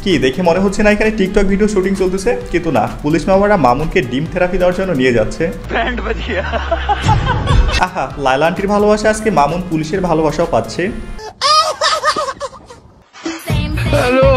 কি দেখে মনে হচ্ছে না এখানে টিকটক ভিডিও শুটিং চলতেছে? কিন্তু না, পুলিশ মামারা মামুনকে ডিম থেরাপি দেওয়ার জন্য নিয়ে যাচ্ছে। আহা, লায়লা আন্টির ভালোবাসা আজকে মামুন পুলিশের ভালোবাসাও পাচ্ছে। হ্যালো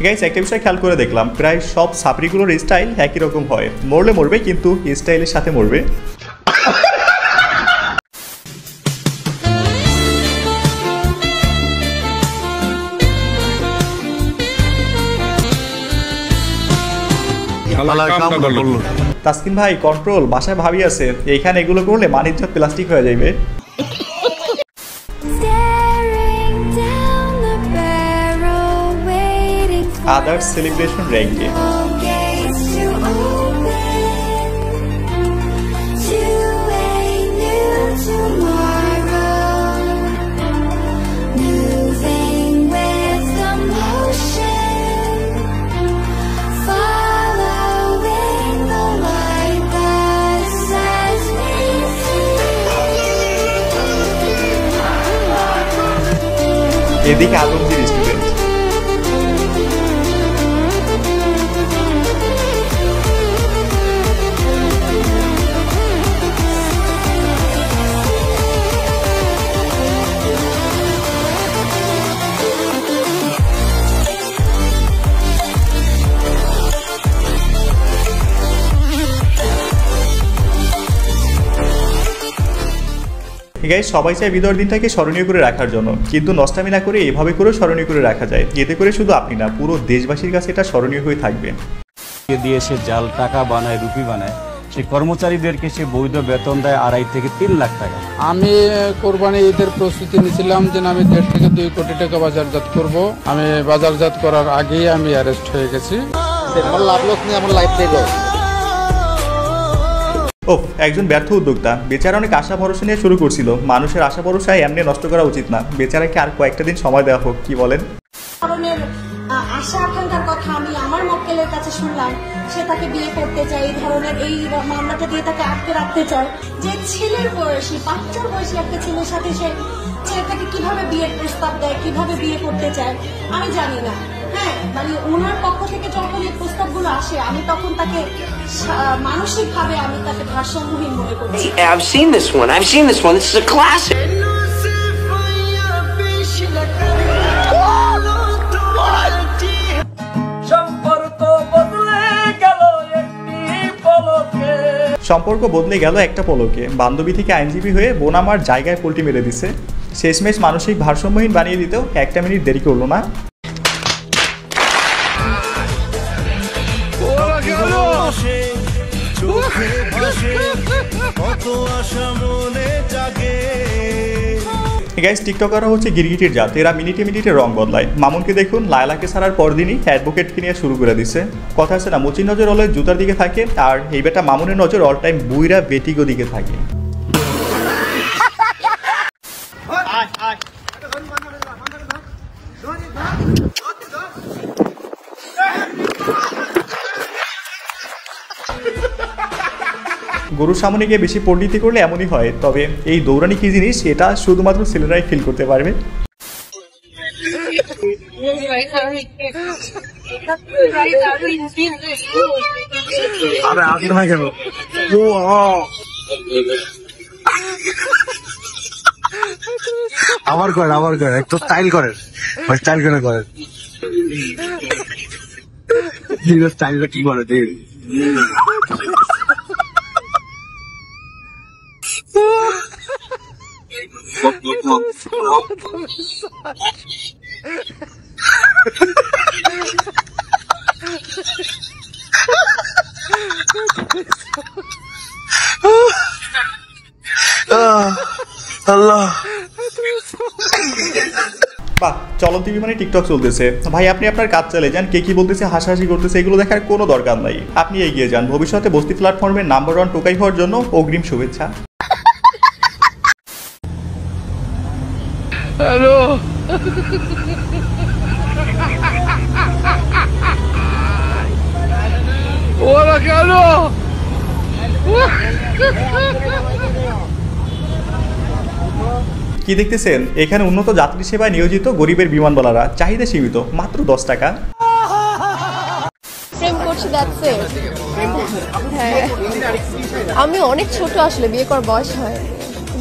গাইস, একটা বিষয় খেয়াল করে দেখলাম, প্রায় সব সাপড়িগুলোর স্টাইল একই রকম হয়। মরলে মরবে, কিন্তু স্টাইলের সাথে মরবে। তাসকিন ভাই কন্ট্রোল, বাসায় ভাবি আছে, এইখানে এগুলো করলে মানিজ্জত প্লাস্টিক হয়ে যাবে। আদার্স সেলিব্রেশন র্যাঙ্কে এদিকে আলমগীর স্টুডেন্ট। গাইস, সবাই চায় বিদায়ের দিনটাকে স্মরণীয় করে রাখার জন্য, কিন্তু নষ্টামি না করে এভাবে করেও স্মরণীয় করে রাখা যায়। এতে করে শুধু আপনি না, পুরো দেশবাসীর কাছে এটা স্মরণীয় হয়ে থাকবে। দিয়ে সে জাল টাকা বানায়, রুপি বানায়, সে কর্মচারীদেরকে সে বৈধ বেতন দেয় 2.5 থেকে 3 লাখ টাকা। আমি কোরবানি ঈদের প্রস্তুতি নিয়েছিলাম যে আমি 1.5 থেকে 2 কোটি টাকা বাজারজাত করব। আমি বাজারজাত করার আগেই আমি অ্যারেস্ট হয়ে গেছি। আমার লাভ লস নিয়ে আমার লাইফ থেকে একজন ব্যর্থ উদ্যোক্তা বেচারা অনেক আশা ভরসা নিয়ে শুরু করছিল। মানুষের আশা ভরসা এমনি নষ্ট করা উচিত না। বেচারাকে আর কয়েকটা দিন সময় দেওয়া হোক, কি বলেন? আশা আকাঙ্ক্ষার কথা আমি আমার মক্কেলের কাছে শুনলাম, সে তাকে বিয়ে করতে চায়, এই ধরনের এই মামলাটা দিয়ে তাকে আটকে রাখতে চায়। যে ছেলের বয়সী, বাচ্চার বয়সী একটা ছেলের সাথে সে তাকে কিভাবে বিয়ের প্রস্তাব দেয়, কিভাবে বিয়ে করতে চায় আমি জানি না। হ্যাঁ, মানে ওনার পক্ষ থেকে যখন এই প্রস্তাবগুলো আসে, আমি তখন তাকে মানসিকভাবে আমি তাকে ভারসাম্যহীন মনে করি। I've seen this one. This is a classic. সম্পর্ক বদলে গেল একটা পলকে। বান্ধবী থেকে আইনজীবী হয়ে বোন আমার জায়গায় পোল্টি মেরে দিছে। শেষমেশ মানসিক ভারসাম্যহীন বানিয়ে দিতেও 1 মিনিট দেরি করলো না। গাইস, টিকটকাররা হচ্ছে গিরগিটির জাত। এরা মিনিটে মিনিটে রং বদলায়। মামুনকে দেখুন, লায়লাকে ছাড়ার পরদিনই অ্যাডভোকেটকে নিয়ে শুরু করে দিছে। কথা আছে না, মুচির নজর হলে জুতার দিকে থাকে, আর এই বেটা মামুনের নজর অল টাইম বুইরা বেটিগো দিকে থাকে। গরুর সামনে গিয়ে বেশি পণ্ডিতি করলে এমনই হয়। তবে এই দৌড়ানি কি জিনিস, এটা শুধুমাত্র ছেলেরাই ফিল করতে পারবে। আবার করেন একটু স্টাইল করেন, স্টাইল করেন স্টাইলটা কি করে দেখ। আল্লাহ, বাহ, চলন্ত বিমানে টিকটক চলতেছে। ভাই, আপনি আপনার কাজ চালিয়ে যান। কে কি বলতেছে, হাসাহাসি করতেছে, এগুলো দেখার কোনো দরকার নাই। আপনি এগিয়ে যান। ভবিষ্যতে বস্তি প্ল্যাটফর্মের নাম্বার 1 টোকাই হওয়ার জন্য অগ্রিম শুভেচ্ছা। হ্যালো ওরা কেন কি দেখতেছেন? এখানে উন্নত যাত্রী সেবায় নিয়োজিত গরিবের বিমানবালারা, চাহিদা সীমিত, মাত্র 10 টাকা। প্রেম করছি, দ্যাটস ইট। হ্যাঁ, আমি অনেক ছোট, আসলে বিয়ে করার বয়স হয়,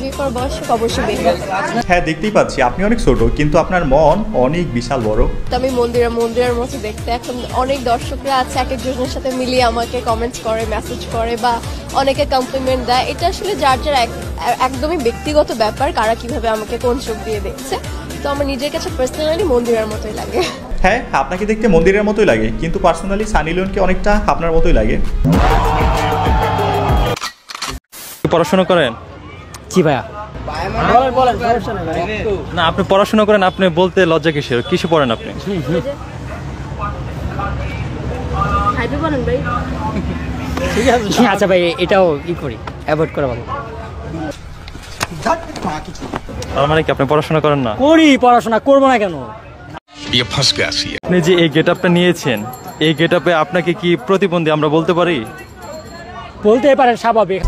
বিয়ে করার বয়স অবশ্যই বিয়ে করব। হ্যাঁ, দেখতেই পাচ্ছি আপনি অনেক ছোট, কিন্তু আপনার মন অনেক বিশাল বড়। তো আমি মন্দিরের মতো দেখতে। এখন অনেক দর্শকরা আছে, এক একজনের সাথে মিলিয়ে আমাকে কমেন্টস করে, মেসেজ করে বা অনেকে কমপ্লিমেন্ট দেয়। এটা আসলে যার যার একদমই ব্যক্তিগত ব্যাপার, কারা কিভাবে আমাকে কোন চোখ দিয়ে দেখছে। তো আমার নিজের কাছে পার্সোনালি মন্দিরের মতোই লাগে। হ্যাঁ, আপনাকে দেখতে মন্দিরের মতোই লাগে, কিন্তু পার্সোনালি সানি লিওনকে অনেকটা আপনার মতোই লাগে। পড়াশোনা করেন? জি ভাইয়া। না, আপনি পড়াশোনা করেন, আপনি বলতে লজ্জা কিসের? কিসে পড়েন আপনি? আচ্ছা ভাই, এটাও করি, অ্যাভয়েড করা ভালো। তার মানে কি আপনি পড়াশোনা করেন না? করি, পড়াশোনা করবো না কেন? আপনি যে এই গেটআপটা নিয়েছেন, এই গেটআপে আপনাকে কি প্রতিবন্ধী আমরা বলতে পারি? বলতে পারেন, স্বাভাবিক।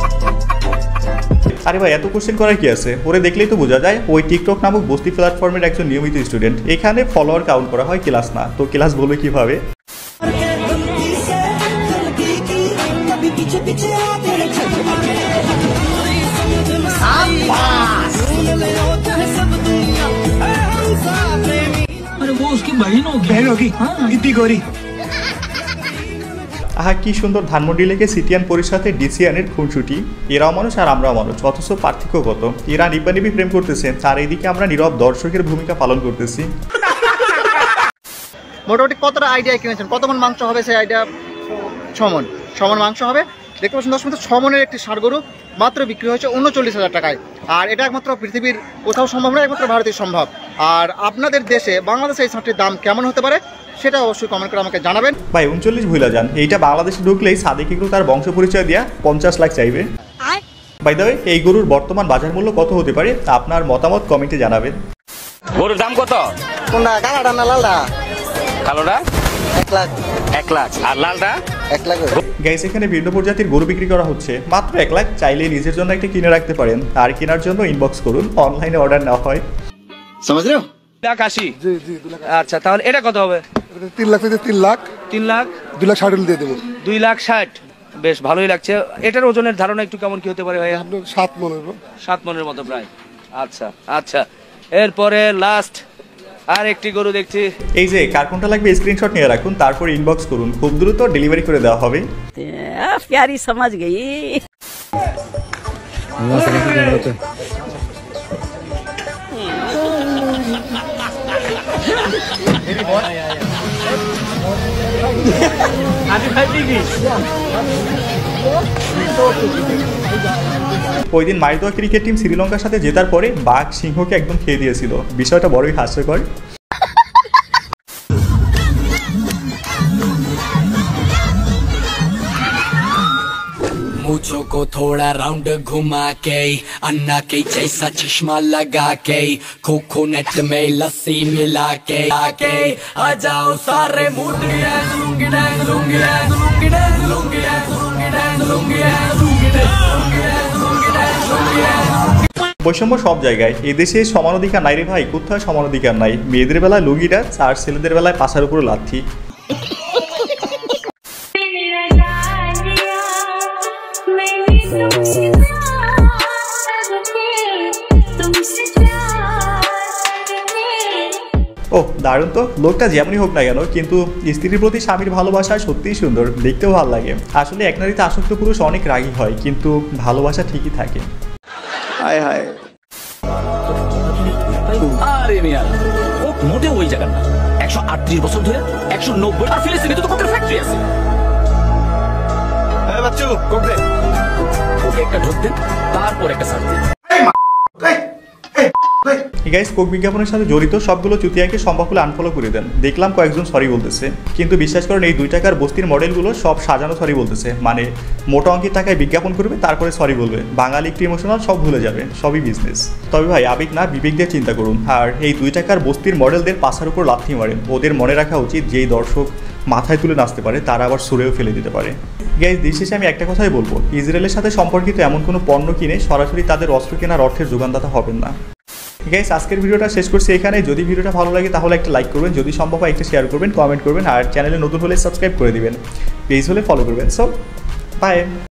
আরে ভাই, এত কোশ্চেন করার কি আছে? ওরে দেখলেই তো বোঝা যায় ওই টিকটক নামক বস্তি প্ল্যাটফর্মের একজন নিয়মিত স্টুডেন্ট। এখানে ফলোয়ার কাউন্ট করা হয়, ক্লাস না। তো ক্লাস বলবে কিভাবে? আহা, কি সুন্দর ধানমন্ডি লেগে সিটিয়ান পরিষদে ডিসিয়ানের খুনসুটি। এরাও মানুষ আর আমরাও মানুষ, অথচ পার্থক্য কত। এরা নিব্বানিবি প্রেম করতেছে, আর এইদিকে আমরা নীরব দর্শকের ভূমিকা পালন করতেছি। মোটামুটি কতটা আইডিয়া কিনেছেন? কত মন মাংস হবে সেই আইডিয়া? 6 মন মাংস হবে। দেখতে পাচ্ছেন দর্শক, 6 মনের একটি ষাঁড় গরু মাত্র বিক্রি হয়েছে 39,000 টাকায়। আর এটা একমাত্র পৃথিবীর কোথাও সম্ভব নয়, একমাত্র ভারতে সম্ভব। আর আপনাদের দেশে, বাংলাদেশে এই ষাঁড়টির দাম কেমন হতে পারে সেটা অবশ্যই কমেন্ট করে আমাকে জানাবেন। ভাই 39 ভুলা যান, এইটা বাংলাদেশে ঢুকলেই সাদেক ইকরু তার বংশ পরিচয় দিয়া 50 লাখ চাইবে। বাই দ্য ওয়ে, এই গরুর বর্তমান বাজার মূল্য কত হতে পারে আপনার মতামত কমেন্টে জানাবেন। গরুর দাম কত? কোনটা, কালাটা না লালটা? কালোটা 1 লাখ। 1 লাখ। আর লালটা? 1 লাখ। গাইস, এখানে ভিন্ন প্রজাতির গরু বিক্রি করা হচ্ছে মাত্র 1 লাখ। চাইলে নিজের জন্য একটা কিনে রাখতে পারেন, আর কেনার জন্য ইনবক্স করুন, অনলাইনে অর্ডার না হয়। समझ रहे हो? 1,80,000। আচ্ছা, তাহলে এটা কত হবে? 3 লাখ থেকে 3 লাখ। 3 লাখ। 2 লাখ 60 দিয়ে দেবো। 2,60,000। বেশ ভালোই লাগছে। এটার ওজনের ধারণা একটু কেমন কি হতে পারে ভাইয়া? 7 মন হবে। 7 মনের মতো প্রায়। আচ্ছা আচ্ছা, এরপরে লাস্ট আর একটি গরু দেখছি। এই যে কার কোনটা লাগবে স্ক্রিনশট নিয়ে রাখুন, তারপর ইনবক্স করুন, খুব দ্রুত ডেলিভারি করে দেওয়া হবে। প্যারি সমাজ গই। ওই দিন মারিদোয়া ক্রিকেট টিম শ্রীলঙ্কার সাথে জেতার পরে বাঘ সিংহকে একদম খেয়ে দিয়েছিল। বিষয়টা বড়ই হাস্যকর। मूंछों को थोड़ा राउंड घुमा के अन्ना के जैसा चश्मा लगा के कोकोनट में लस्सी मिला के आके आ जाओ सारे lungi dance lungi dance lungi dance lungi dance lungi dance lungi dance lungi dance lungi dance lungi dance lungi dance. বৈষম্য সব জায়গায়। এদেশে সমান অধিকার নাই রে ভাই, কোথাও সমান অধিকার নাই। মেয়েদের বেলায় লুঙ্গি ডান্স আর ছেলেদের বেলায় পাছার উপর লাথি। ও দারুণ তো, লোকটা যেমনই হোক না কেন, কিন্তু স্ত্রীর প্রতি স্বামীর ভালোবাসা সত্যিই সুন্দর, দেখতেও ভালো লাগে। আসলে এক নারীতে আসক্ত পুরুষ অনেক রাগী হয়, কিন্তু ভালোবাসা ঠিকই থাকে। হায় হায়, আরে মিয়া ও মোটে ওই জায়গা না। 138 বছর ধরে 190টা ফিলিস্তিনি তো কোকের ফ্যাক্টরি আছে। এই বাচ্চু কোক দে, ওকে একটা ঢোক দেন, তারপর একটা সার্চ দেন। গাইস, কোক বিজ্ঞাপনের সাথে জড়িত সবগুলো চুতিয়াকে সম্ভব হলে আনফলো করে দেন। দেখলাম কয়েকজন সরি বলতেছে, কিন্তু বিশ্বাস করেন এই 2 টাকার বস্তির মডেলগুলো সব সাজানো সরি বলতেছে। মানে মোটা অঙ্কের টাকায় বিজ্ঞাপন করবে, তারপরে সরি বলবে। বাঙালি একটু ইমোশনাল, সব ভুলে যাবে, সবই বিজনেস। তবে ভাই আবেগ না, বিবেক দিয়ে চিন্তা করুন। আর এই 2 টাকার বস্তির মডেলদের পাছার উপর লাথি মারেন। ওদের মনে রাখা উচিত, যেই দর্শক মাথায় তুলে নাচতে পারে তারা আবার সুরেও ফেলে দিতে পারে। গাইস, দিন শেষে আমি একটা কথাই বলবো, ইসরায়েলের সাথে সম্পর্কিত এমন কোনো পণ্য কিনে সরাসরি তাদের অস্ত্র কেনার অর্থের যোগানদাতা হবেন না। গাইস আজকের ভিডিওটা শেষ করছি এখানে। যদি ভিডিওটা ভালো লাগে তাহলে একটা লাইক করবেন, যদি সম্ভব হয় একটা শেয়ার করবেন, কমেন্ট করবেন, আর চ্যানেলে নতুন হলে সাবস্ক্রাইব করে দিবেন, পেজ হলে ফলো করবেন। So by.